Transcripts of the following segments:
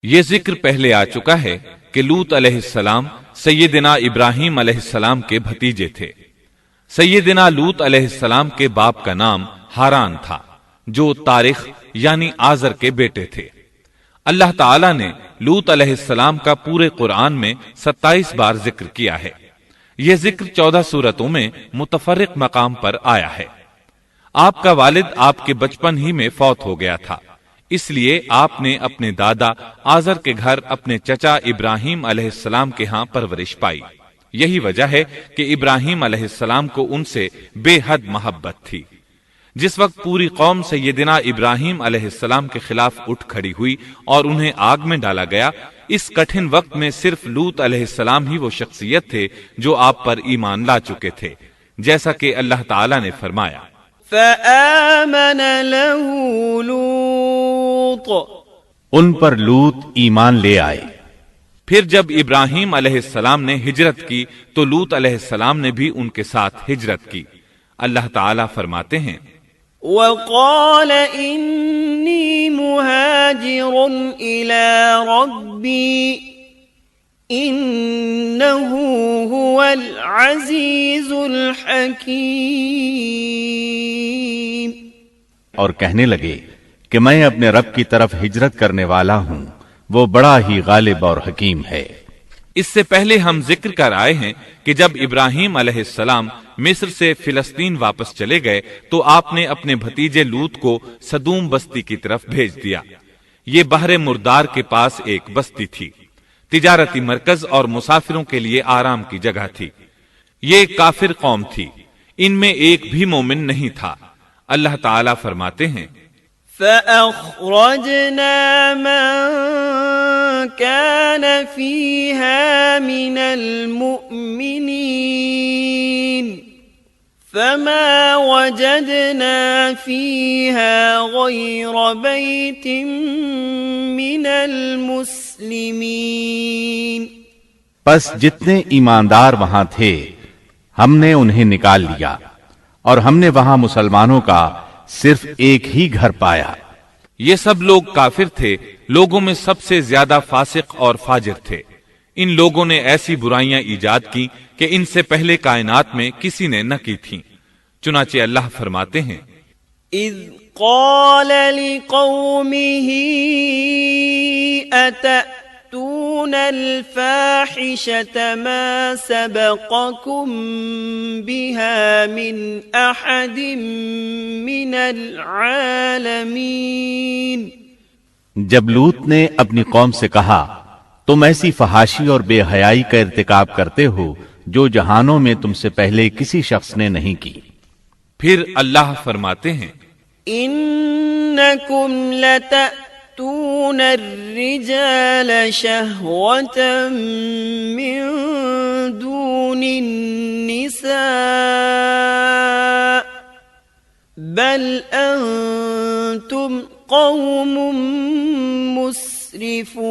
یہ ذکر پہلے آ چکا ہے کہ لوط علیہ السلام سیدنا ابراہیم علیہ السلام کے بھتیجے تھے۔ سیدنا لوط علیہ السلام کے باپ کا نام ہاران تھا، جو تارخ یعنی آزر کے بیٹے تھے۔ اللہ تعالی نے لوط علیہ السلام کا پورے قرآن میں 27 بار ذکر کیا ہے۔ یہ ذکر 14 سورتوں میں متفرق مقام پر آیا ہے۔ آپ کا والد آپ کے بچپن ہی میں فوت ہو گیا تھا، اس لیے آپ نے اپنے دادا آزر کے گھر اپنے چچا ابراہیم علیہ السلام کے ہاں پرورش پائی۔ یہی وجہ ہے کہ ابراہیم علیہ السلام کو ان سے بے حد محبت تھی۔ جس وقت پوری قوم سیدنا ابراہیم علیہ السلام کے خلاف اٹھ کھڑی ہوئی اور انہیں آگ میں ڈالا گیا، اس کٹھن وقت میں صرف لوط علیہ السلام ہی وہ شخصیت تھے جو آپ پر ایمان لا چکے تھے، جیسا کہ اللہ تعالی نے فرمایا فآمن له لوط، ان پر لوط ایمان لے آئے۔ پھر جب ابراہیم علیہ السلام نے ہجرت کی تو لوط علیہ السلام نے بھی ان کے ساتھ ہجرت کی۔ اللہ تعالیٰ فرماتے ہیں وقال انی مہاجر الی ربی انہ هو العزیز الحکیم، اور کہنے لگے کہ میں اپنے رب کی طرف ہجرت کرنے والا ہوں، وہ بڑا ہی غالب اور حکیم ہے۔ اس سے پہلے ہم ذکر کر آئے ہیں کہ جب ابراہیم علیہ السلام مصر سے فلسطین واپس چلے گئے تو آپ نے اپنے بھتیجے لوط کو سدوم بستی کی طرف بھیج دیا۔ یہ بحر مردار کے پاس ایک بستی تھی، تجارتی مرکز اور مسافروں کے لیے آرام کی جگہ تھی۔ یہ کافر قوم تھی، ان میں ایک بھی مومن نہیں تھا۔ اللہ تعالیٰ فرماتے ہیں فأخرجنا من كان فيها من المؤمنين فما وجدنا فيها غير بيت من المسلمين، پس جتنے ایماندار وہاں تھے ہم نے انہیں نکال لیا، اور ہم نے وہاں مسلمانوں کا صرف ایک ہی گھر پایا۔ یہ سب لوگ کافر تھے، لوگوں میں سب سے زیادہ فاسق اور فاجر تھے۔ ان لوگوں نے ایسی برائیاں ایجاد کی کہ ان سے پہلے کائنات میں کسی نے نہ کی تھیں۔ چنانچہ اللہ فرماتے ہیں اذ قال لقومه اتأتون الفاحشة ما سبقكم بها من احد من العالمین، جب لوط نے اپنی قوم سے کہا تم ایسی فحاشی اور بے حیائی کا ارتکاب کرتے ہو جو جہانوں میں تم سے پہلے کسی شخص نے نہیں کی۔ پھر اللہ فرماتے ہیں انکم لتأتون الرجال شہوة من دون النساء بل انتم قوم مسرفون،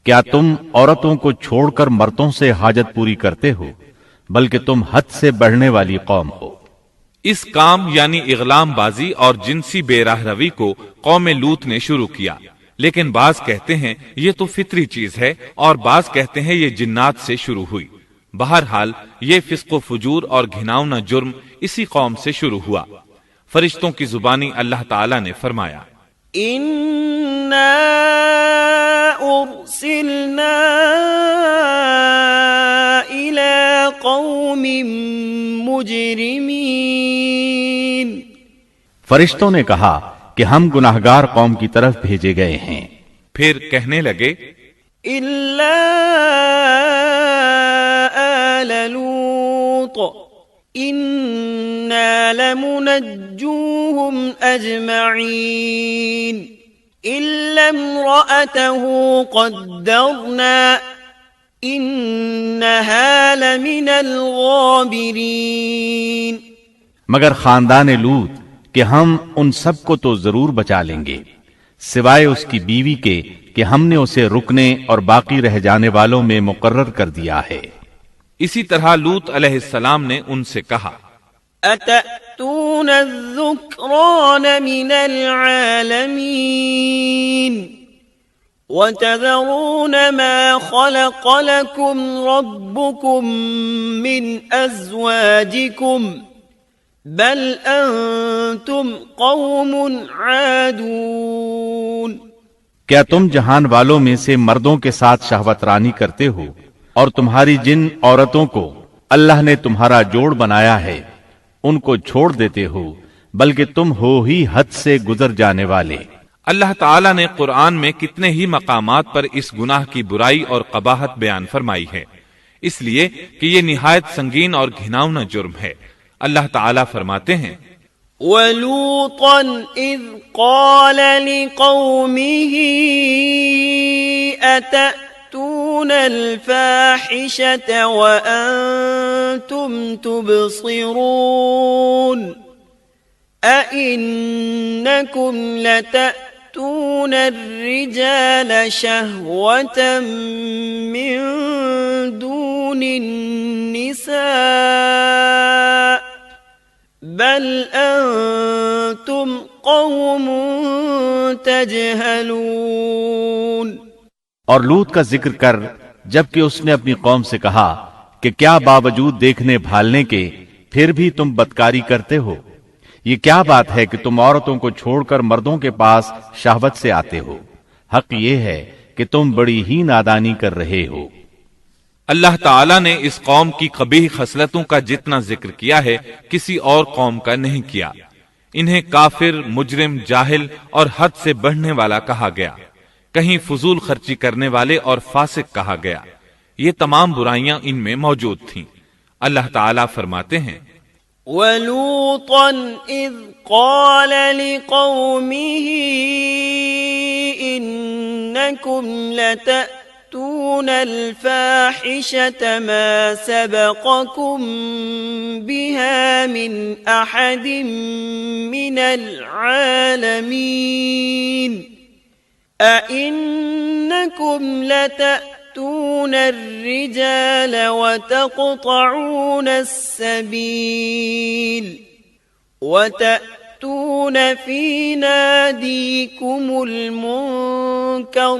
کیا تم عورتوں کو چھوڑ کر مردوں سے حاجت پوری کرتے ہو، بلکہ تم حد سے بڑھنے والی قوم ہو۔ اس کام یعنی اغلام بازی اور جنسی بے راہ روی کو قوم لوط نے شروع کیا، لیکن بعض کہتے ہیں یہ تو فطری چیز ہے اور بعض کہتے ہیں یہ جنات سے شروع ہوئی۔ بہرحال یہ فسق و فجور اور گھناؤنا جرم اسی قوم سے شروع ہوا۔ فرشتوں کی زبانی اللہ تعالی نے فرمایا انا ارسلنا الى قوم مجرمین، فرشتوں نے کہا کہ ہم گناہگار قوم کی طرف بھیجے گئے ہیں۔ پھر کہنے لگے الا آل لوط انا لمنجوهم اجمعین الا امرأته قدرنا انها لمن الغابرین، مگر خاندان لوط کہ ہم ان سب کو تو ضرور بچا لیں گے، سوائے اس کی بیوی کے کہ ہم نے اسے رکنے اور باقی رہ جانے والوں میں مقرر کر دیا ہے۔ اسی طرح لوط علیہ السلام نے ان سے کہا أتأتون الذكران من العالمين وتذرون ما خلق لكم ربكم من أزواجكم بل أنتم قوم عادون کیا تم جہان والوں میں سے مردوں کے ساتھ شہوت رانی کرتے ہو اور تمہاری جن عورتوں کو اللہ نے تمہارا جوڑ بنایا ہے ان کو چھوڑ دیتے ہو بلکہ تم ہو ہی حد سے گزر جانے والے۔ اللہ تعالیٰ نے قرآن میں کتنے ہی مقامات پر اس گناہ کی برائی اور قباحت بیان فرمائی ہے، اس لیے کہ یہ نہایت سنگین اور گھناؤنا جرم ہے۔ اللہ تعالیٰ فرماتے ہیں وَلُوطًا إِذْ قَالَ لِقَوْمِهِ أَتَأْتُونَ الْفَاحِشَةَ وَأَنْتُمْ تُبْصِرُونَ أَإِنَّكُمْ لَتَأْتُونَ الرِّجَالَ شَهْوَةً مِّن دُونِ النِّسَاءِ بل انتم قوم تجہلون۔ اور لوط کا ذکر کر جبکہ اس نے اپنی قوم سے کہا کہ کیا باوجود دیکھنے بھالنے کے پھر بھی تم بدکاری کرتے ہو؟ یہ کیا بات ہے کہ تم عورتوں کو چھوڑ کر مردوں کے پاس شہوت سے آتے ہو؟ حق یہ ہے کہ تم بڑی ہی نادانی کر رہے ہو۔ اللہ تعالیٰ نے اس قوم کی قبیح خصلتوں کا جتنا ذکر کیا ہے کسی اور قوم کا نہیں کیا۔ انہیں کافر، مجرم، جاہل اور حد سے بڑھنے والا کہا گیا، کہیں فضول خرچی کرنے والے اور فاسق کہا گیا۔ یہ تمام برائیاں ان میں موجود تھیں۔ اللہ تعالیٰ فرماتے ہیں وَلُوطًا إِذْ قَالَ لِقَوْمِهِ إِنَّكُمْ لَتَأْتُونَ الْفَاحِشَةَ مَا سَبَقَكُمْ بِهَا مِنْ أَحَدٍ مِّنَ الْعَالَمِينَ أَإِنَّكُمْ لَتَأْتُونَ الرِّجَالَ وَتَقْطَعُونَ السَّبِيلَ وَتَأْتُونَ فِي نَادِيكُمُ الْمُنكَرَ۔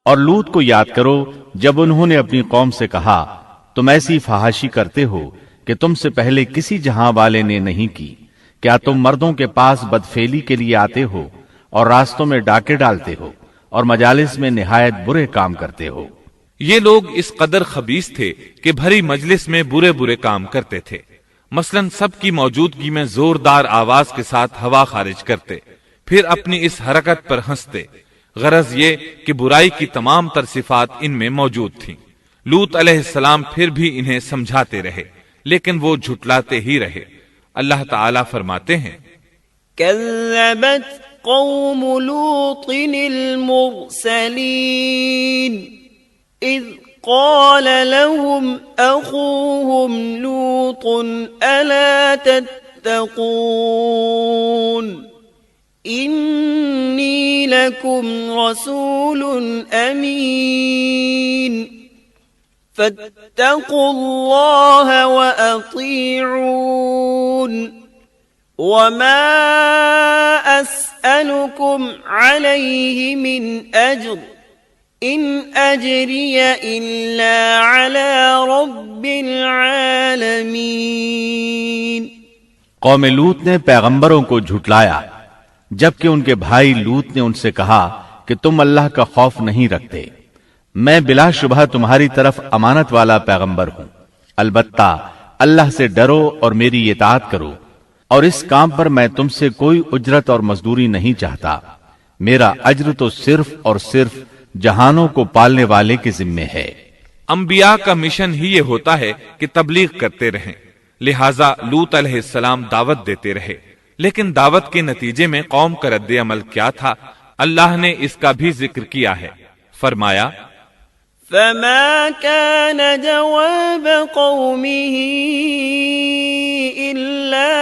اور لوط کو یاد کرو جب انہوں نے اپنی قوم سے کہا تم ایسی فحاشی کرتے ہو کہ تم سے پہلے کسی جہاں والے نے نہیں کی۔ کیا تم مردوں کے پاس بدفعلی کے لیے آتے ہو اور راستوں میں ڈاکے ڈالتے ہو اور مجالس میں نہایت برے کام کرتے ہو؟ یہ لوگ اس قدر خبیث تھے کہ بھری مجلس میں برے برے کام کرتے تھے۔ مثلا سب کی موجودگی میں زوردار آواز کے ساتھ ہوا خارج کرتے، پھر اپنی اس حرکت پر ہنستے۔ غرض یہ کہ برائی کی تمام تر صفات ان میں موجود تھیں۔ لوط علیہ السلام پھر بھی انہیں سمجھاتے رہے لیکن وہ جھٹلاتے ہی رہے۔ اللہ تعالیٰ فرماتے ہیں كذبت قوم لوط المرسلين إذ قال لهم أخوهم لوط ألا تتقون إني لكم رسول أمين فاتقوا الله وأطيعون وما أسألكم عليه من أجر إن أجري إلا على رب العالمين۔ قوم لوط نے پیغمبروں کو جھٹلایا جبکہ ان کے بھائی لوط نے ان سے کہا کہ تم اللہ کا خوف نہیں رکھتے۔ میں بلا شبہ تمہاری طرف امانت والا پیغمبر ہوں، البتہ اللہ سے ڈرو اور میری اطاعت کرو، اور اس کام پر میں تم سے کوئی اجرت اور مزدوری نہیں چاہتا۔ میرا اجر تو صرف اور صرف جہانوں کو پالنے والے کے ذمے ہے۔ انبیاء کا مشن ہی یہ ہوتا ہے کہ تبلیغ کرتے رہیں، لہٰذا لوط علیہ السلام دعوت دیتے رہے، لیکن دعوت کے نتیجے میں قوم کا رد عمل کیا تھا اللہ نے اس کا بھی ذکر کیا ہے۔ فرمایا فما كان جواب قومه إلا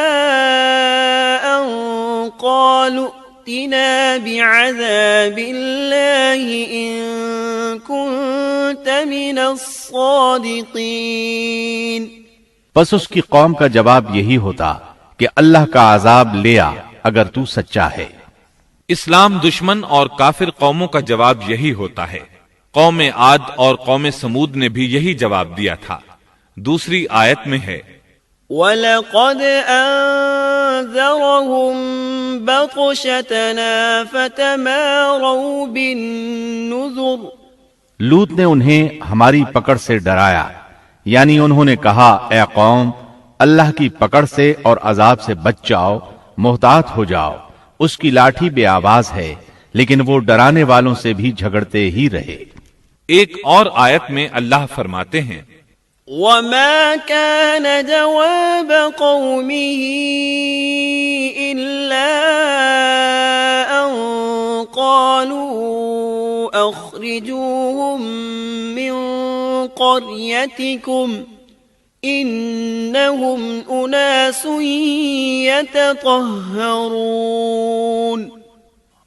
أن قالوا ائتنا بعذاب الله إن كنت من الصادقين۔ بس اس کی قوم کا جواب یہی ہوتا کہ اللہ کا عذاب لے آ اگر تو سچا ہے۔ اسلام دشمن اور کافر قوموں کا جواب یہی ہوتا ہے۔ قوم عاد اور قوم سمود نے بھی یہی جواب دیا تھا۔ دوسری آیت میں ہے وَلَقَدْ أَنذَرَهُمْ بَطْشَتَنَا فَتَمَارَوْا بِالنُّذُرِ، لوط نے انہیں ہماری پکڑ سے ڈرایا، یعنی انہوں نے کہا اے قوم اللہ کی پکڑ سے اور عذاب سے بچ جاؤ، محتاط ہو جاؤ، اس کی لاٹھی بے آواز ہے، لیکن وہ ڈرانے والوں سے بھی جھگڑتے ہی رہے۔ ایک اور آیت میں اللہ فرماتے ہیں وَمَا كَانَ جَوَابَ قَوْمِهِ إِلَّا أَن قَالُوا أَخْرِجُوهُم مِّن قَرْيَتِكُمْ إِنَّهُمْ أُنَاسٌ يَتَطَهَّرُونَ،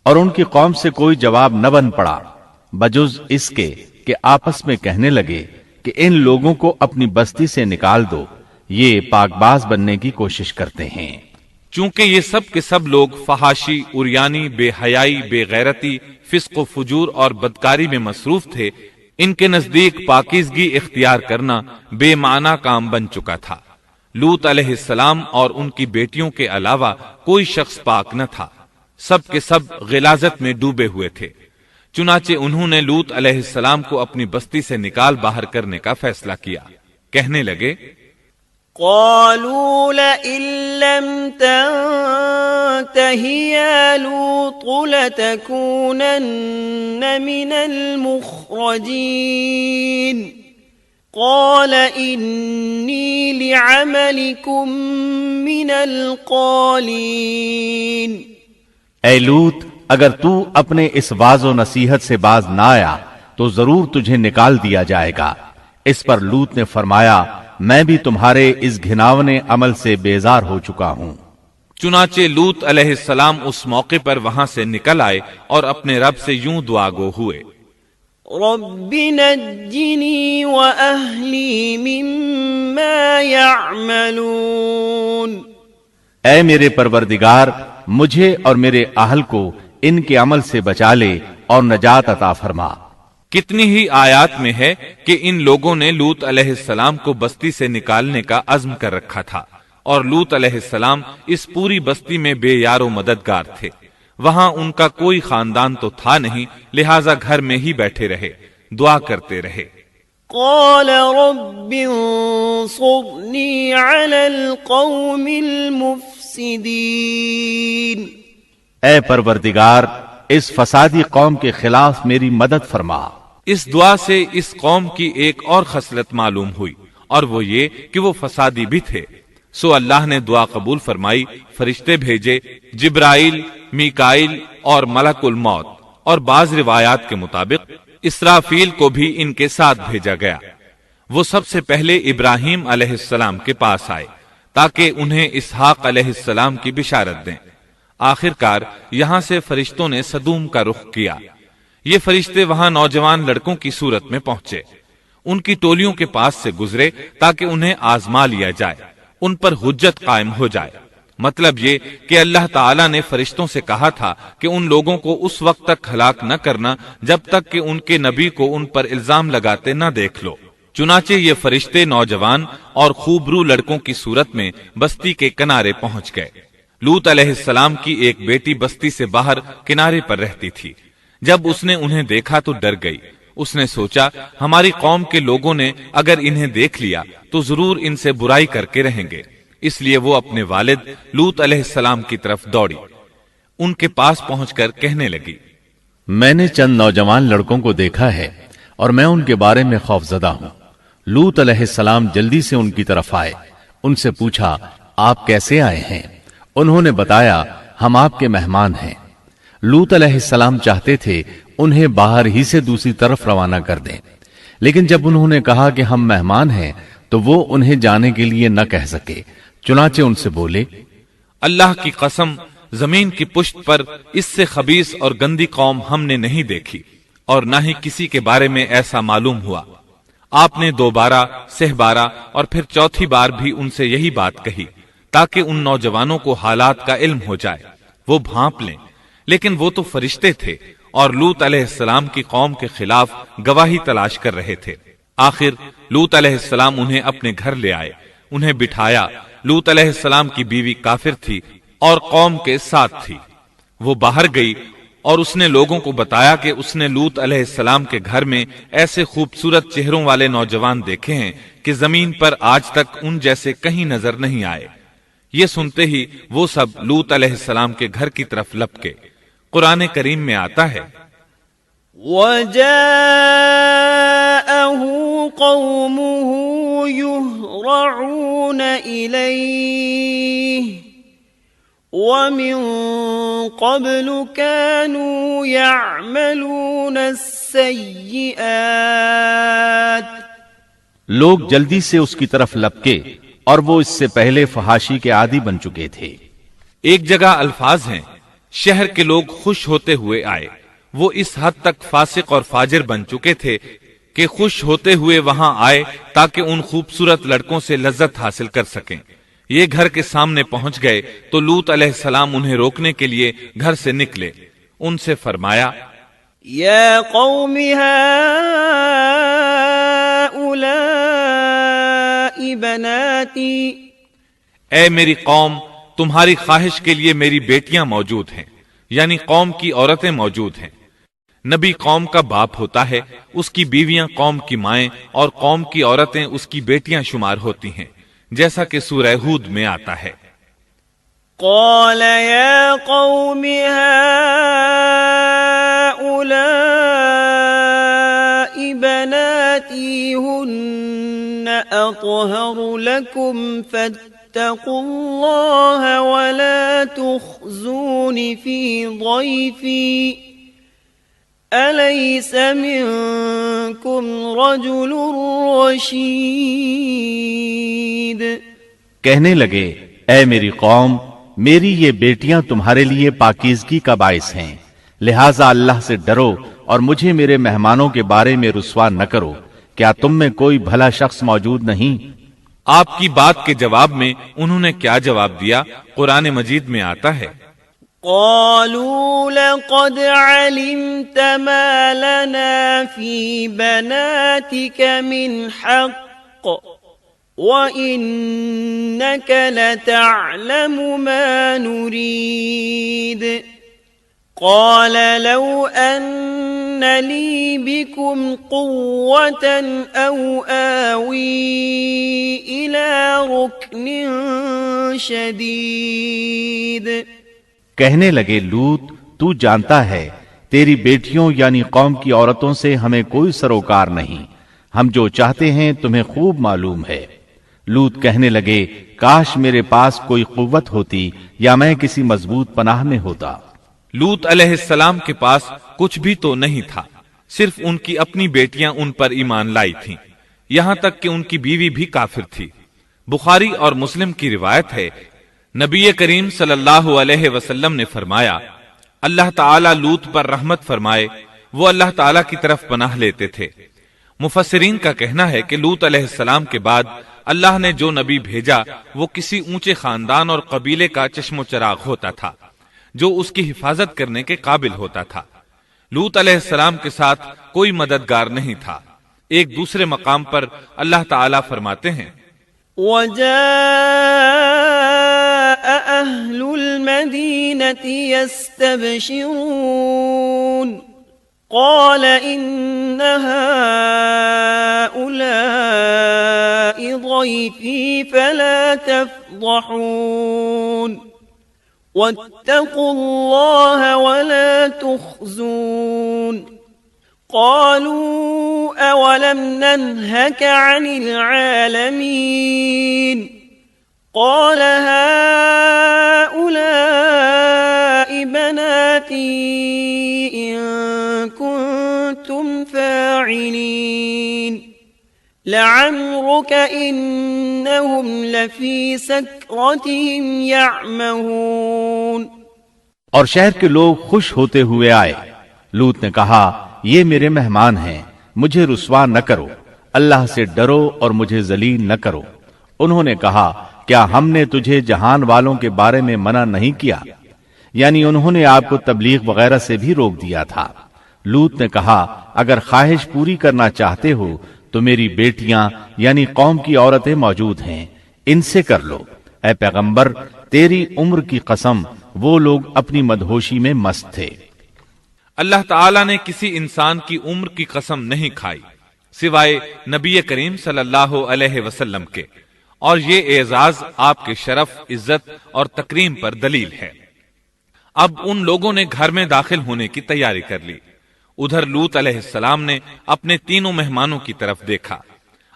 اور ان کی قوم سے کوئی جواب نہ بن پڑا بجز اس کے کہ آپس میں کہنے لگے کہ ان لوگوں کو اپنی بستی سے نکال دو، یہ پاک باز بننے کی کوشش کرتے ہیں۔ چونکہ یہ سب کے سب لوگ فحاشی، عریانی، بے حیائی، بے غیرتی، فسق و فجور اور بدکاری میں مصروف تھے، ان کے نزدیک پاکیزگی اختیار کرنا بے معنی کام بن چکا تھا۔ لوط علیہ السلام اور ان کی بیٹیوں کے علاوہ کوئی شخص پاک نہ تھا، سب کے سب غلاظت میں ڈوبے ہوئے تھے۔ چنانچہ انہوں نے لوط علیہ السلام کو اپنی بستی سے نکال باہر کرنے کا فیصلہ کیا۔ کہنے لگے قالوا لئن لم تنته يا لوط لتكونن من المخرجين قال إني لعملكم من القالين، اے لوط اگر تو اپنے اس واز و نصیحت سے باز نہ آیا تو ضرور تجھے نکال دیا جائے گا۔ اس پر لوط نے فرمایا میں بھی تمہارے اس گھناونے عمل سے بیزار ہو چکا ہوں۔ چنانچہ لوط علیہ السلام اس موقع پر وہاں سے نکل آئے اور اپنے رب سے یوں دعا گو ہوئے رب نجنی وأہلی مما يعملون، اے میرے پروردگار مجھے اور میرے اہل کو ان کے عمل سے بچا لے اور نجات عطا فرما۔ کتنی ہی آیات میں ہے کہ ان لوگوں نے لوط علیہ السلام کو بستی سے نکالنے کا عزم کر رکھا تھا، اور لوط علیہ السلام اس پوری بستی میں بے یار و مددگار تھے۔ وہاں ان کا کوئی خاندان تو تھا نہیں، لہٰذا گھر میں ہی بیٹھے رہے، دعا کرتے رہے۔ قال رب انصرنی علی القوم المفسدین، اے پروردگار اس فسادی قوم کے خلاف میری مدد فرما۔ اس دعا سے اس قوم کی ایک اور خصلت معلوم ہوئی، اور وہ یہ کہ وہ فسادی بھی تھے۔ سو اللہ نے دعا قبول فرمائی، فرشتے بھیجے، جبرائیل، میکائیل اور ملک الموت، اور بعض روایات کے مطابق اسرافیل کو بھی ان کے ساتھ بھیجا گیا۔ وہ سب سے پہلے ابراہیم علیہ السلام کے پاس آئے تاکہ انہیں اسحاق علیہ السلام کی بشارت دیں۔ آخرکار یہاں سے فرشتوں نے سدوم کا رخ کیا۔ یہ فرشتے وہاں نوجوان لڑکوں کی صورت میں پہنچے، ان کی ٹولیوں کے پاس سے گزرے تاکہ انہیں آزما لیا جائے، ان پر حجت قائم ہو جائے۔ مطلب یہ کہ اللہ تعالیٰ نے فرشتوں سے کہا تھا کہ ان لوگوں کو اس وقت تک ہلاک نہ کرنا جب تک کہ ان کے نبی کو ان پر الزام لگاتے نہ دیکھ لو۔ چنانچہ یہ فرشتے نوجوان اور خوبرو لڑکوں کی صورت میں بستی کے کنارے پہنچ گئے۔ لوط علیہ السلام کی ایک بیٹی بستی سے باہر کنارے پر رہتی تھی۔ جب اس نے انہیں دیکھا تو ڈر گئی۔ اس نے سوچا ہماری قوم کے لوگوں نے اگر انہیں دیکھ لیا تو ضرور ان سے برائی کر کے رہیں گے، اس لیے وہ اپنے والد لوط علیہ السلام کی طرف دوڑی، ان کے پاس پہنچ کر کہنے لگی میں نے چند نوجوان لڑکوں کو دیکھا ہے اور میں ان کے بارے میں خوفزدہ ہوں۔ لوط علیہ السلام جلدی سے ان کی طرف آئے، ان سے پوچھا آپ کیسے آئے ہیں؟ انہوں نے بتایا ہم آپ کے مہمان ہیں۔ لوط علیہ السلام چاہتے تھے انہیں باہر ہی سے دوسری طرف روانہ کر دیں، لیکن جب انہوں نے کہا کہ ہم مہمان ہیں تو وہ انہیں جانے کے لیے نہ کہہ سکے، چنانچہ ان سے بولے اللہ کی قسم زمین کی پشت پر اس سے خبیث اور گندی قوم ہم نے نہیں دیکھی، اور نہ ہی کسی کے بارے میں ایسا معلوم ہوا۔ آپ نے 2 بار، 6 بار اور پھر چوتھی بار بھی ان سے یہی بات کہی تاکہ ان نوجوانوں کو حالات کا علم ہو جائے، وہ بھانپ لیں، لیکن وہ تو فرشتے تھے اور لوط علیہ السلام کی قوم کے خلاف گواہی تلاش کر رہے تھے۔ آخر لوط علیہ السلام انہیں اپنے گھر لے آئے، انہیں بٹھایا۔ لوط علیہ السلام کی بیوی کافر تھی اور قوم کے ساتھ تھی۔ وہ باہر گئی اور اس نے لوگوں کو بتایا کہ اس نے لوط علیہ السلام کے گھر میں ایسے خوبصورت چہروں والے نوجوان دیکھے ہیں کہ زمین پر آج تک ان جیسے کہیں نظر نہیں آئے۔ یہ سنتے ہی وہ سب لوط علیہ السلام کے گھر کی طرف لپکے۔ قرآن کریم میں آتا ہے وَجَاءَهُ قَوْمُهُ يُهْرَعُونَ إِلَيْهِ وَمِن قَبْلُ كَانُوا يَعْمَلُونَ السَّيِّئَاتِ لوگ جلدی سے اس کی طرف لپکے اور وہ اس سے پہلے فحاشی کے عادی بن چکے تھے۔ ایک جگہ الفاظ ہیں شہر کے لوگ خوش ہوتے ہوئے آئے۔ وہ اس حد تک فاسق اور فاجر بن چکے تھے کہ خوش ہوتے ہوئے وہاں آئے تاکہ ان خوبصورت لڑکوں سے لذت حاصل کر سکیں۔ یہ گھر کے سامنے پہنچ گئے تو لوط علیہ السلام انہیں روکنے کے لیے گھر سے نکلے۔ ان سے فرمایا یا قوم هؤلاء بناتی، اے میری قوم، تمہاری خواہش کے لیے میری بیٹیاں موجود ہیں، یعنی قوم کی عورتیں موجود ہیں۔ نبی قوم کا باپ ہوتا ہے، اس کی بیویاں قوم کی مائیں اور قوم کی عورتیں اس کی بیٹیاں شمار ہوتی ہیں، جیسا کہ سورہ ہود میں آتا ہے۔ قال یا قوم هؤلاء بناتی هن اطہر لکم فاتقوا اللہ ولا تخزون فی ضیفی أَلَيْسَ مِنكُمْ رَجُلٌ رَشِيدٌ کہنے لگے اے میری قوم، میری یہ بیٹیاں تمہارے لیے پاکیزگی کا باعث ہیں، لہٰذا اللہ سے ڈرو اور مجھے میرے مہمانوں کے بارے میں رسوا نہ کرو۔ کیا تم میں کوئی بھلا شخص موجود نہیں؟ آپ کی بات کے جواب میں انہوں نے کیا جواب دیا؟ قرآن مجید میں آتا ہے قالوا لقد علمت ما لنا في بناتك من حق وإنك لتعلم ما نريد قال لو أن لي بكم قوة أو آوي إلى ركن شديد کہنے لگے لوط، تو جانتا ہے تیری بیٹیوں یعنی قوم کی عورتوں سے ہمیں کوئی سروکار نہیں، ہم جو چاہتے ہیں تمہیں خوب معلوم ہے۔ لوط کہنے لگے کاش میرے پاس کوئی قوت ہوتی یا میں کسی مضبوط پناہ میں ہوتا۔ لوط علیہ السلام کے پاس کچھ بھی تو نہیں تھا، صرف ان کی اپنی بیٹیاں ان پر ایمان لائی تھیں، یہاں تک کہ ان کی بیوی بھی کافر تھی۔ بخاری اور مسلم کی روایت ہے، نبی کریم صلی اللہ علیہ وسلم نے فرمایا اللہ تعالیٰ لوط پر رحمت فرمائے، وہ اللہ تعالیٰ کی طرف پناہ لیتے تھے۔ مفسرین کا کہنا ہے کہ لوط علیہ السلام کے بعد اللہ نے جو نبی بھیجا وہ کسی اونچے خاندان اور قبیلے کا چشم و چراغ ہوتا تھا جو اس کی حفاظت کرنے کے قابل ہوتا تھا۔ لوط علیہ السلام کے ساتھ کوئی مددگار نہیں تھا۔ ایک دوسرے مقام پر اللہ تعالیٰ فرماتے ہیں وَجَاءَ أَهْلُ الْمَدِينَةِ يَسْتَبْشِرُونَ قَالَ إِنَّ هَؤُلَاءِ ضَيْفِي فَلَا تَفْضَحُونَ وَاتَّقُوا اللَّهَ وَلَا تُخْزُونَ قالوا أولم ننهك عن العالمين قال هؤلاء بناتي إن كنتم فاعلين لعمرك إنهم لفي سكرتهم يعمهون اور شہر کے لوگ خوش ہوتے ہوئے آئے۔ لوط نے کہا یہ میرے مہمان ہیں، مجھے رسوا نہ کرو، اللہ سے ڈرو اور مجھے ذلیل نہ کرو۔ انہوں نے کہا کیا ہم نے تجھے جہان والوں کے بارے میں منع نہیں کیا؟ یعنی انہوں نے آپ کو تبلیغ وغیرہ سے بھی روک دیا تھا۔ لوط نے کہا اگر خواہش پوری کرنا چاہتے ہو تو میری بیٹیاں یعنی قوم کی عورتیں موجود ہیں، ان سے کر لو۔ اے پیغمبر تیری عمر کی قسم وہ لوگ اپنی مدہوشی میں مست تھے۔ اللہ تعالیٰ نے کسی انسان کی عمر کی قسم نہیں کھائی سوائے نبی کریم صلی اللہ علیہ وسلم کے، اور یہ اعزاز آپ کے شرف، عزت اور تکریم پر دلیل ہے۔ اب ان لوگوں نے گھر میں داخل ہونے کی تیاری کر لی۔ ادھر لوط علیہ السلام نے اپنے تینوں مہمانوں کی طرف دیکھا۔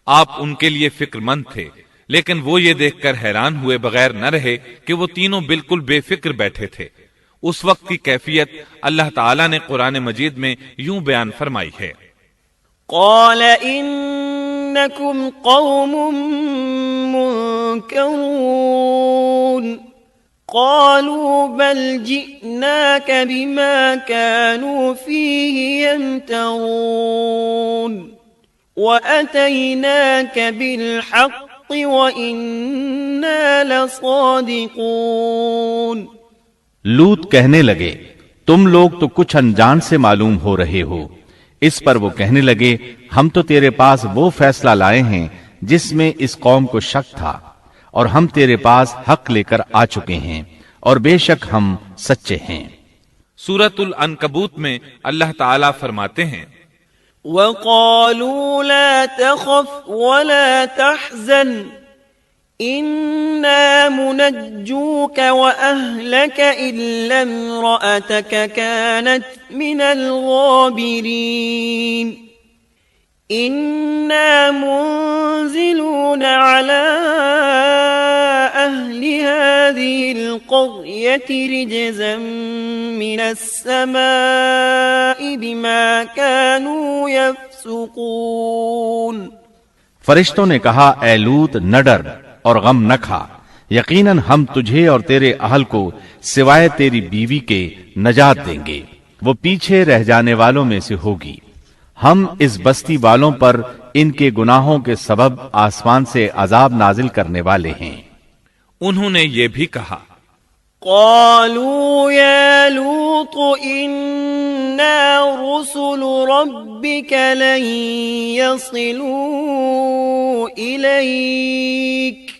آپ ان کے لیے فکر مند تھے، لیکن وہ یہ دیکھ کر حیران ہوئے بغیر نہ رہے کہ وہ تینوں بالکل بے فکر بیٹھے تھے۔ اس وقت کی کیفیت اللہ تعالیٰ نے قرآن مجید میں یوں بیان فرمائی ہے: قال انکم قوم منکرون قالوا بل جئناك بما كانوا فيه يمترون وأتيناك بالحق وإنا لصادقون۔ لوط کہنے لگے تم لوگ تو کچھ انجان سے معلوم ہو رہے ہو۔ اس پر وہ کہنے لگے ہم تو تیرے پاس وہ فیصلہ لائے ہیں جس میں اس قوم کو شک تھا، اور ہم تیرے پاس حق لے کر آ چکے ہیں، اور بے شک ہم سچے ہیں۔ سورۃ العنکبوت میں اللہ تعالیٰ فرماتے ہیں: وَقَالُوا لَا تَخَفْ وَلَا تَحْزَنْ إِنَّا مُنَجُّوكَ وَأَهْلَكَ إِلَّا امْرَأَتَكَ كَانَتْ مِنَ الْغَابِرِينَ إِنَّا مُنزِلُونَ عَلَىٰ أَهْلِ هَٰذِهِ الْقَرْيَةِ رِجْزًا مِّنَ السَّمَاءِ بِمَا كَانُوا يَفْسُقُونَ۔ فرشتوں نے کہا اے لوط نہ ڈر اور غم نہ کھا، یقیناً ہم تجھے اور تیرے اہل کو سوائے تیری بیوی کے نجات دیں گے، وہ پیچھے رہ جانے والوں میں سے ہوگی۔ ہم اس بستی والوں پر ان کے گناہوں کے سبب آسمان سے عذاب نازل کرنے والے ہیں۔ انہوں نے یہ بھی کہا: قالوا يا لوط إنا رسل ربك لن يصلوا إليك۔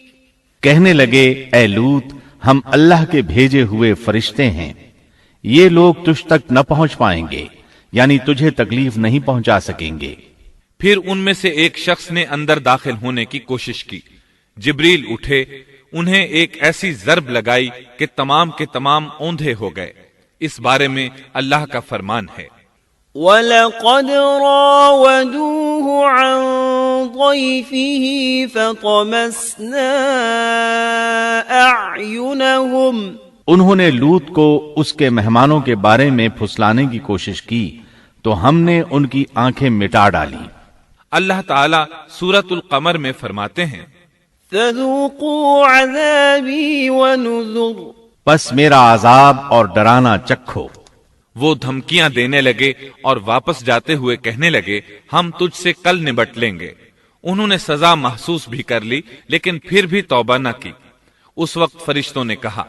کہنے لگے اے لوط ہم اللہ کے بھیجے ہوئے فرشتے ہیں، یہ لوگ تجھ تک نہ پہنچ پائیں گے، یعنی تجھے تکلیف نہیں پہنچا سکیں گے۔ پھر ان میں سے ایک شخص نے اندر داخل ہونے کی کوشش کی۔ جبریل اٹھے، انہیں ایک ایسی ضرب لگائی کہ تمام کے تمام اوندھے ہو گئے۔ اس بارے میں اللہ کا فرمان ہے: وَلَقَدْ رَاوَدُوهُ عَنْ ضَيْفِهِ فَطَمَسْنَا أَعْيُنَهُمْ۔ انہوں نے لوط کو اس کے مہمانوں کے بارے میں پھسلانے کی کوشش کی تو ہم نے ان کی آنکھیں مٹا ڈالی۔ اللہ تعالیٰ سورۃ القمر میں فرماتے ہیں: فَذُوقُوا عَذَابِي وَنُذُرِ۔ پس میرا عذاب اور ڈرانا چکھو۔ وہ دھمکیاں دینے لگے اور واپس جاتے ہوئے کہنے لگے ہم تجھ سے کل نبٹ لیں گے۔ انہوں نے سزا محسوس بھی کر لی لیکن پھر بھی توبہ نہ کی۔ اس وقت فرشتوں نے کہا: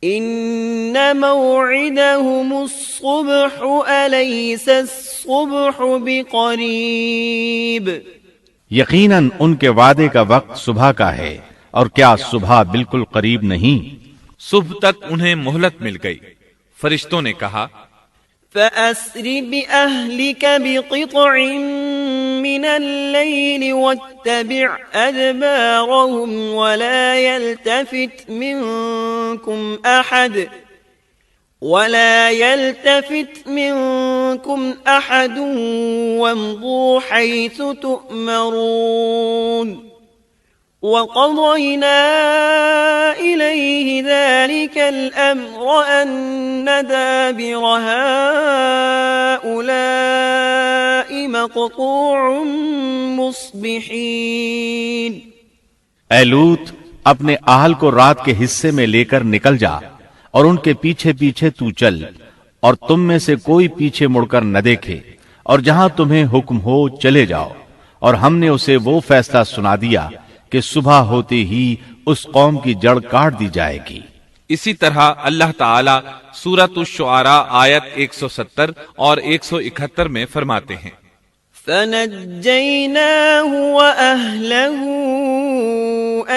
إِنَّ مَوْعِدَهُمُ الصُّبْحُ أَلَيْسَ الصُّبْحُ بِقَرِيبٍ۔ یقیناً ان کے وعدے کا وقت صبح کا ہے، اور کیا صبح بالکل قریب نہیں؟ صبح تک انہیں مہلت مل گئی۔ فرشتوں نے کہا: فَأَسْرِ بِأَهْلِكَ بِقِطْعٍ مِّنَ اللَّيْلِ وَاتَّبِعْ أَدْبَارَهُمْ وَلَا يَلْتَفِتْ مِنكُمْ أَحَدٌ وَامْضُوا حَيْثُ تُؤْمَرُونَ وَقَضَيْنَا إِلَيْهِ ذَلِكَ الْأَمْرَ أَنَّ دَابِرَ هَٰؤُلَاءِ مَقْطُوعٌ مُصْبِحِينَ۔ اے لوط اپنے اہل کو رات کے حصے میں لے کر نکل جا اور ان کے پیچھے پیچھے تو چل، اور تم میں سے کوئی پیچھے مڑ کر نہ دیکھے، اور جہاں تمہیں حکم ہو چلے جاؤ۔ اور ہم نے اسے وہ فیصلہ سنا دیا کہ صبح ہوتے ہی اس قوم کی جڑ کاٹ دی جائے گی۔ اسی طرح اللہ تعالی سورۃ الشعراء آیت 170 اور 171 میں فرماتے ہیں فنجيناه وأهله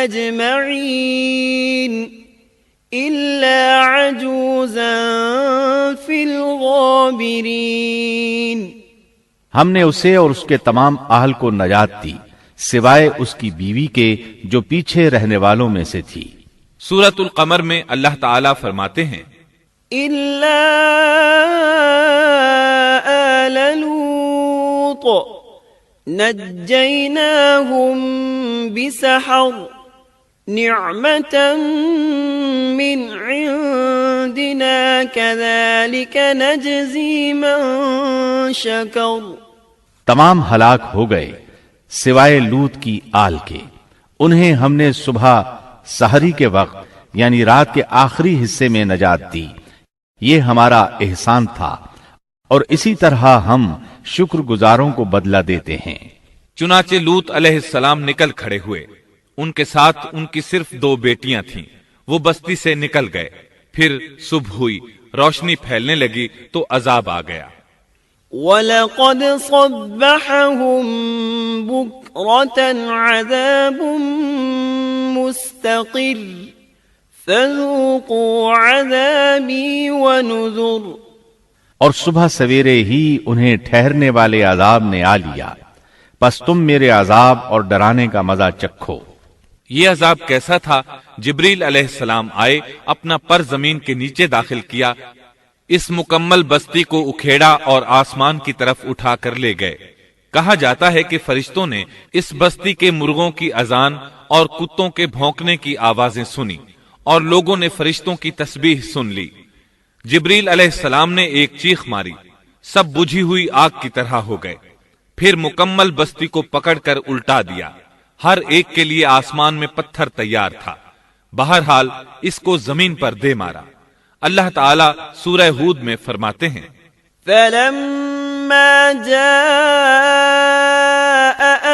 أجمعين إلا عجوزا في الغابرين ہم نے اسے اور اس کے تمام اہل کو نجات دی سوائے اس کی بیوی کے جو پیچھے رہنے والوں میں سے تھی۔ سورۃ القمر میں اللہ تعالی فرماتے ہیں إلا آل لوط نجيناهم بسحر نعمة من عندنا كذلك نجزي من شكر تمام ہلاک ہو گئے سوائے لوط کی آل کے، انہیں ہم نے صبح سحری کے وقت یعنی رات کے آخری حصے میں نجات دی، یہ ہمارا احسان تھا، اور اسی طرح ہم شکر گزاروں کو بدلہ دیتے ہیں۔ چنانچہ لوط علیہ السلام نکل کھڑے ہوئے، ان کے ساتھ ان کی صرف 2 بیٹیاں تھیں، وہ بستی سے نکل گئے، پھر صبح ہوئی، روشنی پھیلنے لگی تو عذاب آ گیا۔ وَلَقَدْ صَبَّحَهُم بُكْرَةً عَذَابٌ مُسْتَقِرٌّ فَذُوقُوا عَذَابِي وَنُذُرِ اور صبح سویرے ہی انہیں ٹھہرنے والے عذاب نے آ لیا، پس تم میرے عذاب اور ڈرانے کا مزہ چکھو۔ یہ عذاب کیسا تھا؟ جبریل علیہ السلام آئے، اپنا پر زمین کے نیچے داخل کیا، اس مکمل بستی کو اکھیڑا اور آسمان کی طرف اٹھا کر لے گئے۔ کہا جاتا ہے کہ فرشتوں نے اس بستی کے مرغوں کی اذان اور کتوں کے بھونکنے کی آوازیں سنی، اور لوگوں نے فرشتوں کی تسبیح سن لی۔ جبریل علیہ السلام نے ایک چیخ ماری، سب بجھی ہوئی آگ کی طرح ہو گئے، پھر مکمل بستی کو پکڑ کر الٹا دیا، ہر ایک کے لیے آسمان میں پتھر تیار تھا، بہرحال اس کو زمین پر دے مارا۔ اللہ تعالیٰ سورہ ہود میں فرماتے ہیں فَلَمَّا جَاءَ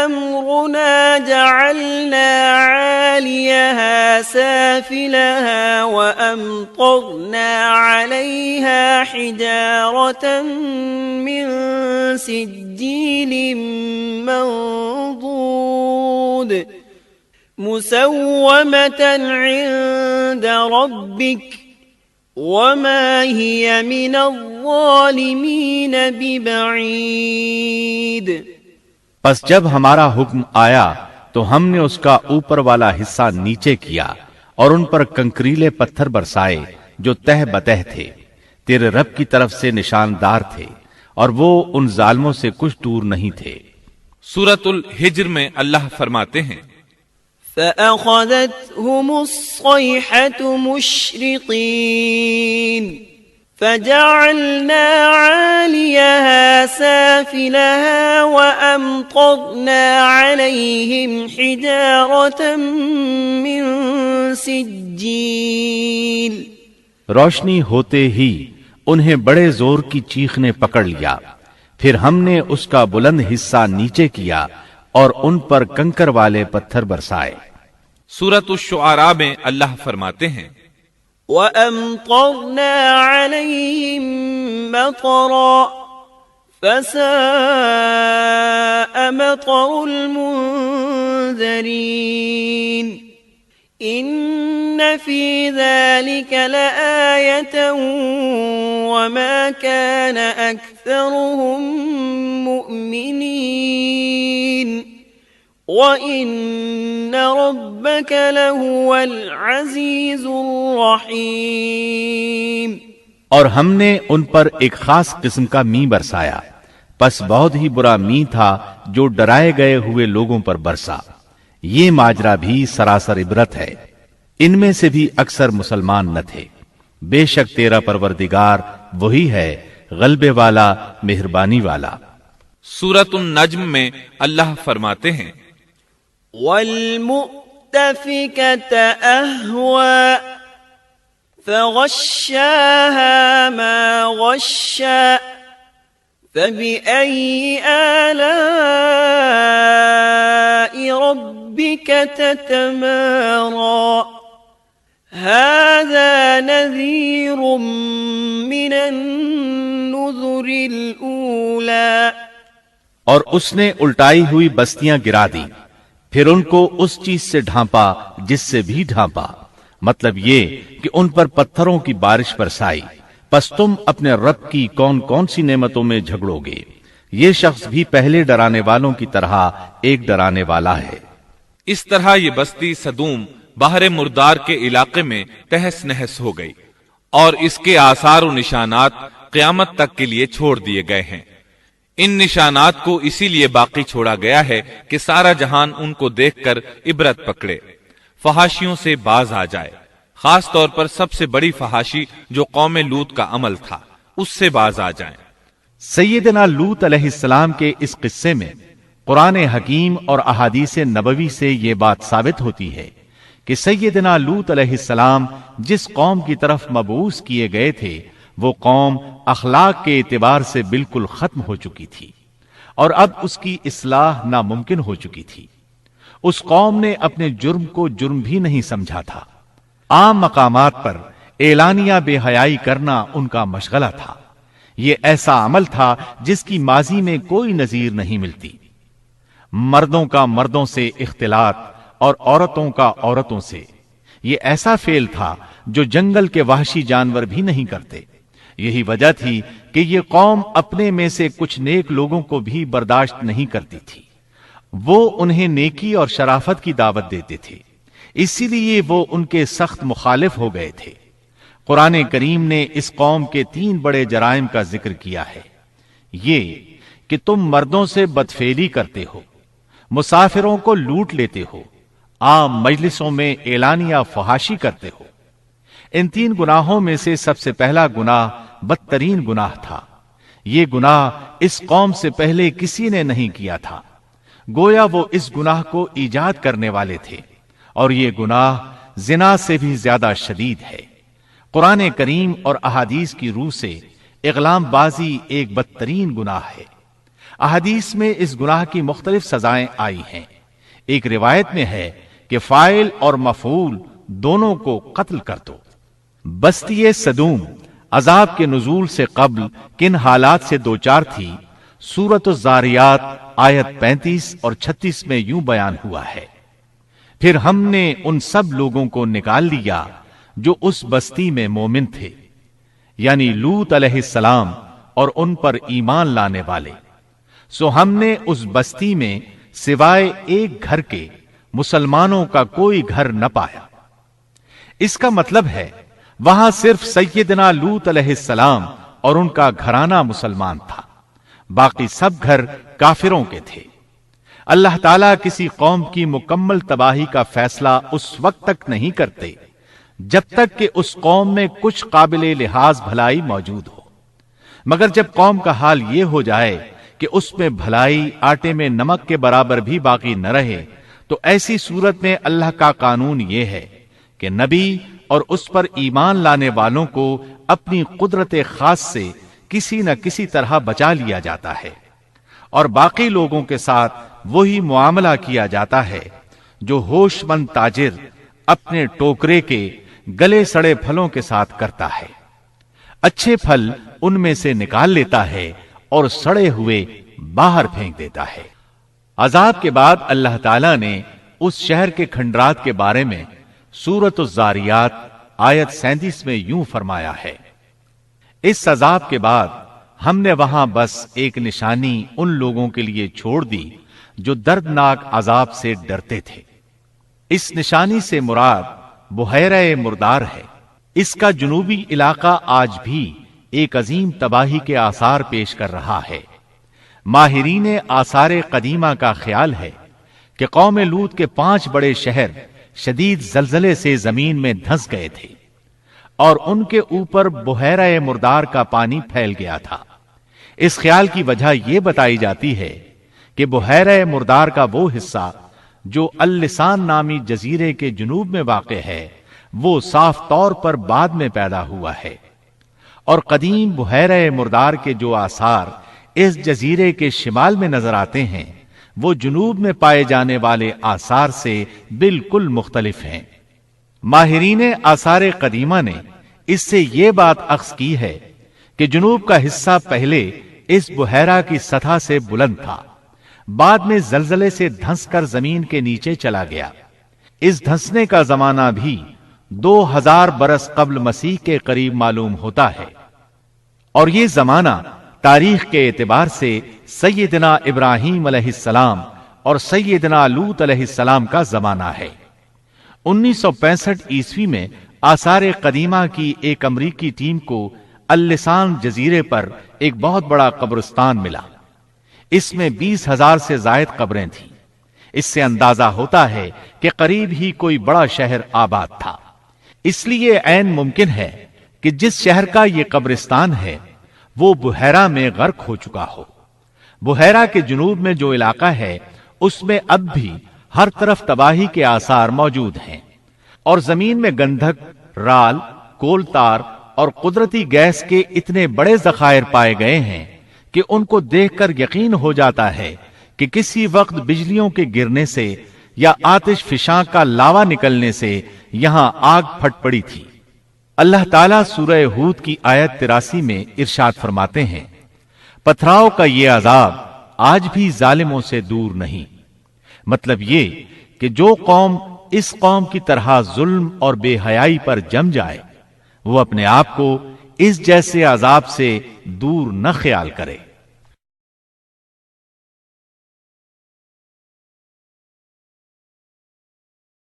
أَمْرُنَا جَعَلْنَا عَالِيَهَا سَافِلَهَا وَأَمْطَرْنَا عَلَيْهَا حِجَارَةً مِّن سِجِّيلٍ مَّنضُودٍ مُّسَوَّمَةً عِندَ رَبِّكَ وَمَا هِيَ مِنَ الظَّالِمِينَ بِبَعِيدٍ پس جب ہمارا حکم آیا تو ہم نے اس کا اوپر والا حصہ نیچے کیا اور ان پر کنکریلے پتھر برسائے جو تہ بتہ تھے، تیرے رب کی طرف سے نشاندار تھے، اور وہ ان ظالموں سے کچھ دور نہیں تھے۔ سورۃ الحجر میں اللہ فرماتے ہیں فَأَخَذَتْهُمُ الصَّيْحَةُ مُشْرِقِينَ فَجَعَلْنَا عَالِيَهَا سَافِلَهَا وَأَمْطَرْنَا عَلَيْهِمْ حِجَارَةً مِّن سِجِّيلٍ روشنی ہوتے ہی انہیں بڑے زور کی چیخ نے پکڑ لیا، پھر ہم نے اس کا بلند حصہ نیچے کیا اور ان پر کنکر والے پتھر برسائے۔ سورۃ الشعراء میں اللہ فرماتے ہیں وَأَمْطَرْنَا عَلَيْهِمْ مَطَرًا فَسَاءَ مَطَرُ الْمُنذَرِينَ إِنَّ فِي ذَلِكَ لَآيَةً وَمَا كَانَ أَكْثَرُهُم مُؤْمِنِينَ وَإِنَّ رَبَّكَ لَهُوَ الْعَزِيزُ الرَّحِيمُ اور ہم نے ان پر ایک خاص قسم کا می برسایا، پس بہت ہی برا می تھا جو ڈرائے گئے ہوئے لوگوں پر برسا۔ یہ ماجرا بھی سراسر عبرت ہے، ان میں سے بھی اکثر مسلمان نہ تھے۔ بے شک تیرا پروردگار وہی ہے، غلبے والا، مہربانی والا۔ سورۃ النجم میں اللہ فرماتے ہیں وَالْمُؤْتَفِكَةَ أَهْوَى فَغَشَّاهَا مَا غَشَّى فَبِأَيِّ آلَاءِ رَبِّكَ تَتَمَارَى هذا نذير من النذر الأولى اور اس نے الٹائی ہوئی بستیاں گرا دی، پھر ان کو اس چیز سے ڈھانپا جس سے بھی ڈھانپا، مطلب یہ کہ ان پر پتھروں کی بارش برسائی، پس تم اپنے رب کی کون کون سی نعمتوں میں جھگڑو گے۔ یہ شخص بھی پہلے ڈرانے والوں کی طرح ایک ڈرانے والا ہے۔ اس طرح یہ بستی سدوم باہر مردار کے علاقے میں تہس نہس ہو گئی، اور اس کے آثار و نشانات قیامت تک کے لیے چھوڑ دیے گئے ہیں۔ ان نشانات کو اسی لیے باقی چھوڑا گیا ہے کہ سارا جہان ان کو دیکھ کر عبرت پکڑے، فحاشیوں سے باز آ جائے، خاص طور پر سب سے بڑی فحاشی جو قوم لوط کا عمل تھا اس سے باز آ جائیں۔ سیدنا لوط علیہ السلام کے اس قصے میں قرآن حکیم اور احادیث نبوی سے یہ بات ثابت ہوتی ہے کہ سیدنا لوط علیہ السلام جس قوم کی طرف مبعوث کیے گئے تھے وہ قوم اخلاق کے اعتبار سے بالکل ختم ہو چکی تھی، اور اب اس کی اصلاح ناممکن ہو چکی تھی۔ اس قوم نے اپنے جرم کو جرم بھی نہیں سمجھا تھا۔ عام مقامات پر اعلانیہ بے حیائی کرنا ان کا مشغلہ تھا۔ یہ ایسا عمل تھا جس کی ماضی میں کوئی نظیر نہیں ملتی۔ مردوں کا مردوں سے اختلاط اور عورتوں کا عورتوں سے، یہ ایسا فعل تھا جو جنگل کے وحشی جانور بھی نہیں کرتے۔ یہی وجہ تھی کہ یہ قوم اپنے میں سے کچھ نیک لوگوں کو بھی برداشت نہیں کرتی تھی۔ وہ انہیں نیکی اور شرافت کی دعوت دیتے تھے، اسی لیے وہ ان کے سخت مخالف ہو گئے تھے۔ قرآن کریم نے اس قوم کے 3 بڑے جرائم کا ذکر کیا ہے۔ یہ کہ تم مردوں سے بدفعلی کرتے ہو، مسافروں کو لوٹ لیتے ہو، عام مجلسوں میں اعلانیہ فحاشی کرتے ہو۔ ان 3 گناہوں میں سے سب سے پہلا گناہ بدترین گناہ تھا۔ یہ گناہ اس قوم سے پہلے کسی نے نہیں کیا تھا، گویا وہ اس گناہ کو ایجاد کرنے والے تھے، اور یہ گناہ زنا سے بھی زیادہ شدید ہے۔ قرآن کریم اور احادیث کی روح سے اغلام بازی ایک بدترین گناہ ہے۔ احادیث میں اس گناہ کی مختلف سزائیں آئی ہیں۔ ایک روایت میں ہے کہ فاعل اور مفعول دونوں کو قتل کر دو۔ بستی سدوم عذاب کے نزول سے قبل کن حالات سے دوچار تھی، سورۃ الزاریات آیت 35 اور 36 میں یوں بیان ہوا ہے: پھر ہم نے ان سب لوگوں کو نکال لیا جو اس بستی میں مومن تھے، یعنی لوط علیہ السلام اور ان پر ایمان لانے والے، سو ہم نے اس بستی میں سوائے ایک گھر کے مسلمانوں کا کوئی گھر نہ پایا۔ اس کا مطلب ہے وہاں صرف سیدنا لوط علیہ السلام اور ان کا گھرانہ مسلمان تھا، باقی سب گھر کافروں کے تھے۔ اللہ تعالیٰ کسی قوم کی مکمل تباہی کا فیصلہ اس وقت تک نہیں کرتے جب تک کہ اس قوم میں کچھ قابل لحاظ بھلائی موجود ہو، مگر جب قوم کا حال یہ ہو جائے کہ اس میں بھلائی آٹے میں نمک کے برابر بھی باقی نہ رہے، تو ایسی صورت میں اللہ کا قانون یہ ہے کہ نبی اور اس پر ایمان لانے والوں کو اپنی قدرت خاص سے کسی نہ کسی طرح بچا لیا جاتا ہے، اور باقی لوگوں کے ساتھ وہی معاملہ کیا جاتا ہے جو ہوش مند تاجر اپنے ٹوکرے کے گلے سڑے پھلوں کے ساتھ کرتا ہے۔ اچھے پھل ان میں سے نکال لیتا ہے اور سڑے ہوئے باہر پھینک دیتا ہے۔ عذاب کے بعد اللہ تعالیٰ نے اس شہر کے کھنڈرات کے بارے میں سورۃ الزاریات آیت 37 میں یوں فرمایا ہے: اس عذاب کے بعد ہم نے وہاں بس ایک نشانی ان لوگوں کے لیے چھوڑ دی جو دردناک عذاب سے ڈرتے تھے۔ اس نشانی سے مراد بحیرہ مردار ہے۔ اس کا جنوبی علاقہ آج بھی ایک عظیم تباہی کے آثار پیش کر رہا ہے۔ ماہرین آثار قدیمہ کا خیال ہے کہ قوم لوط کے 5 بڑے شہر شدید زلزلے سے زمین میں دھنس گئے تھے، اور ان کے اوپر بحیرہ مردار کا پانی پھیل گیا تھا۔ اس خیال کی وجہ یہ بتائی جاتی ہے کہ بحیرہ مردار کا وہ حصہ جو اللسان نامی جزیرے کے جنوب میں واقع ہے وہ صاف طور پر بعد میں پیدا ہوا ہے، اور قدیم بحیرہ مردار کے جو آثار اس جزیرے کے شمال میں نظر آتے ہیں وہ جنوب میں پائے جانے والے آثار سے بالکل مختلف ہیں۔ ماہرین آثار قدیمہ نے اس سے یہ بات اخذ کی ہے کہ جنوب کا حصہ پہلے اس بحیرہ کی سطح سے بلند تھا، بعد میں زلزلے سے دھنس کر زمین کے نیچے چلا گیا۔ اس دھنسنے کا زمانہ بھی 2000 برس قبل مسیح کے قریب معلوم ہوتا ہے، اور یہ زمانہ تاریخ کے اعتبار سے سیدنا ابراہیم علیہ السلام اور سیدنا لوط علیہ السلام کا زمانہ ہے۔ 1965 عیسوی میں آثار قدیمہ کی ایک امریکی ٹیم کو اللسان جزیرے پر ایک بہت بڑا قبرستان ملا۔ اس میں 20,000 سے زائد قبریں تھیں۔ اس سے اندازہ ہوتا ہے کہ قریب ہی کوئی بڑا شہر آباد تھا۔ اس لیے عین ممکن ہے کہ جس شہر کا یہ قبرستان ہے وہ بحیرہ میں غرق ہو چکا ہو۔ بحیرہ کے جنوب میں جو علاقہ ہے اس میں اب بھی ہر طرف تباہی کے آثار موجود ہیں، اور زمین میں گندھک، رال، کول تار اور قدرتی گیس کے اتنے بڑے ذخائر پائے گئے ہیں کہ ان کو دیکھ کر یقین ہو جاتا ہے کہ کسی وقت بجلیوں کے گرنے سے یا آتش فشاں کا لاوا نکلنے سے یہاں آگ پھٹ پڑی تھی۔ اللہ تعالیٰ سورہ ہود کی آیت 83 میں ارشاد فرماتے ہیں، پتھراؤ کا یہ عذاب آج بھی ظالموں سے دور نہیں۔ مطلب یہ کہ جو قوم اس قوم کی طرح ظلم اور بے حیائی پر جم جائے وہ اپنے آپ کو اس جیسے عذاب سے دور نہ خیال کرے۔